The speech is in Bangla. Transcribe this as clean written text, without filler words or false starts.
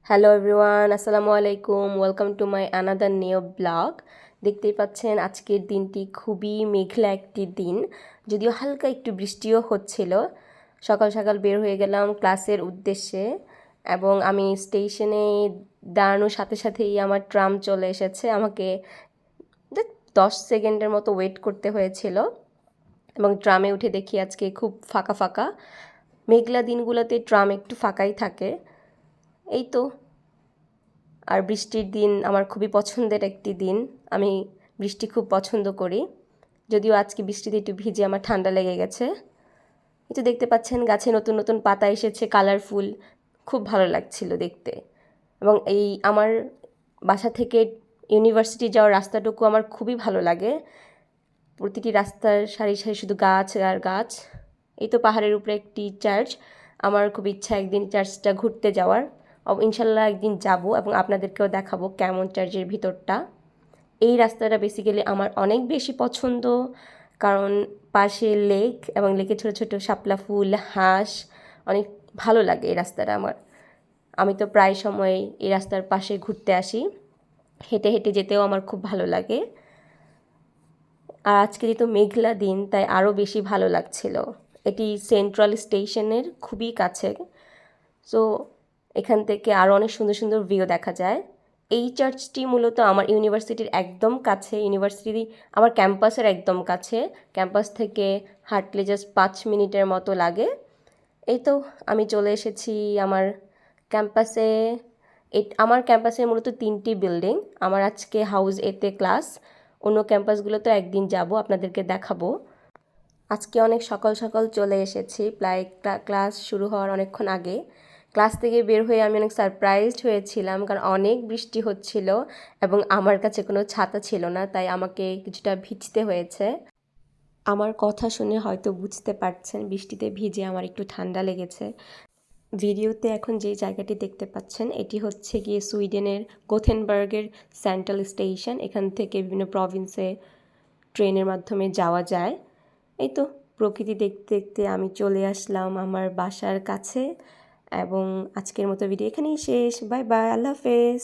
হ্যালো এভরিওয়ান, আসসালামু আলাইকুম। Welcome to my another new blog. দেখতেই পাচ্ছেন আজকের দিনটি খুবই মেঘলা একটি দিন, যদিও হালকা একটু বৃষ্টিও হচ্ছিল। সকাল সকাল বের হয়ে গেলাম ক্লাসের উদ্দেশ্যে, এবং আমি স্টেশনে দাঁড়ানোর সাথে সাথেই আমার ট্রাম চলে এসেছে। আমাকে 10 সেকেন্ডের মতো ওয়েট করতে হয়েছিল, এবং ট্রামে উঠে দেখি আজকে খুব ফাঁকা ফাঁকা। মেঘলা দিনগুলোতে ট্রাম একটু ফাঁকাই থাকে। এই তো। আর বৃষ্টির দিন আমার খুবই পছন্দের একটি দিন। আমি বৃষ্টি খুব পছন্দ করি, যদিও আজকে বৃষ্টিতে একটু ভিজে আমার ঠান্ডা লেগে গেছে। এই তো দেখতে পাচ্ছেন গাছে নতুন নতুন পাতা এসেছে, কালারফুল, খুব ভালো লাগছিল দেখতে। এবং এই আমার বাসা থেকে ইউনিভার্সিটি যাওয়ার রাস্তাটুকু আমার খুবই ভালো লাগে। প্রতিটি রাস্তার সারি সারি শুধু গাছ আর গাছ। এই তো পাহাড়ের উপরে একটি চার্চ। আমার খুব ইচ্ছা একদিন চার্চটা ঘুরতে যাওয়ার। ইনশাল্লাহ একদিন যাব এবং আপনাদেরকেও দেখাবো কেমন চার্চের ভিতরটা। এই রাস্তাটা বেসিক্যালি আমার অনেক বেশি পছন্দ, কারণ পাশে লেক এবং লেকে ছোটো ছোটো শাপলা ফুল, হাঁস, অনেক ভালো লাগে এই রাস্তাটা আমার। আমি তো প্রায় সময় এই রাস্তার পাশে ঘুরতে আসি, হেঁটে হেঁটে যেতেও আমার খুব ভালো লাগে। আর আজকে যেহেতু মেঘলা দিন, তাই আরও বেশি ভালো লাগছিল। এটি সেন্ট্রাল স্টেশনের খুবই কাছে, সো এখান থেকে আরও অনেক সুন্দর সুন্দর ভিউ দেখা যায়। এই চার্চটি মূলত আমার ইউনিভার্সিটির একদম কাছে, ইউনিভার্সিটি আমার ক্যাম্পাসের একদম কাছে। ক্যাম্পাস থেকে হাঁটলে জাস্ট 5 মিনিটের মতো লাগে। এই তো আমি চলে এসেছি আমার ক্যাম্পাসে। আমার ক্যাম্পাসে মূলত 3টি বিল্ডিং। আমার আজকে হাউস এতে ক্লাস, অন্য ক্যাম্পাসগুলোতে একদিন যাব, আপনাদেরকে দেখাবো। আজকে অনেক সকাল সকাল চলে এসেছি, প্রায় ক্লাস শুরু হওয়ার অনেকক্ষণ আগে। ক্লাস থেকে বের হয়ে আমি অনেক সারপ্রাইজড হয়েছিলাম, কারণ অনেক বৃষ্টি হচ্ছিল এবং আমার কাছে কোনো ছাতা ছিল না, তাই আমাকে কিছুটা ভিজতে হয়েছে। আমার কথা শুনে হয়তো বুঝতে পারছেন বৃষ্টিতে ভিজে আমার একটু ঠান্ডা লেগেছে। ভিডিওতে এখন যে জায়গাটি দেখতে পাচ্ছেন, এটি হচ্ছে গিয়ে সুইডেনের গোথেনবার্গের সেন্ট্রাল স্টেশন। এখান থেকে বিভিন্ন প্রভিন্সে ট্রেনের মাধ্যমে যাওয়া যায়। এই তো প্রকৃতি দেখতে দেখতে আমি চলে আসলাম আমার বাসার কাছে, এবং আজকের মতো ভিডিও এখানেই শেষ। বাই বাই, আল্লাহ হাফেজ।